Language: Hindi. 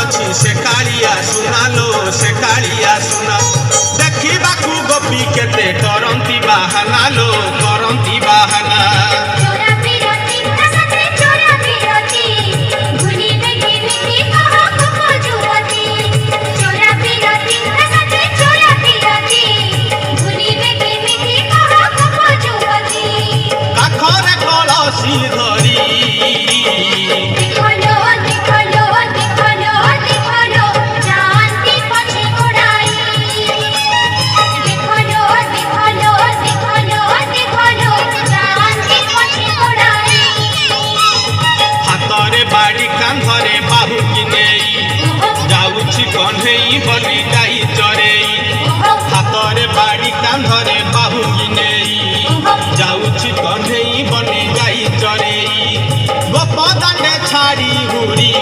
ଅଛି ସେ କାଳିଆ ସୁନାଲୋ ସେ କାଳିଆ ସୁନା ଦେଖିବାକୁ ଗୋପୀ କେତେ କରନ୍ତି ବାହାନା ଲୋ କରନ୍ତି ବାହାନା कन्हई बलि गाई चरेई हाथरे बाड़ी कांधरे बाहुकी नेई जाउछि कन्हई बलि गाई चरेई गोप दांडे छाड़ी हुरी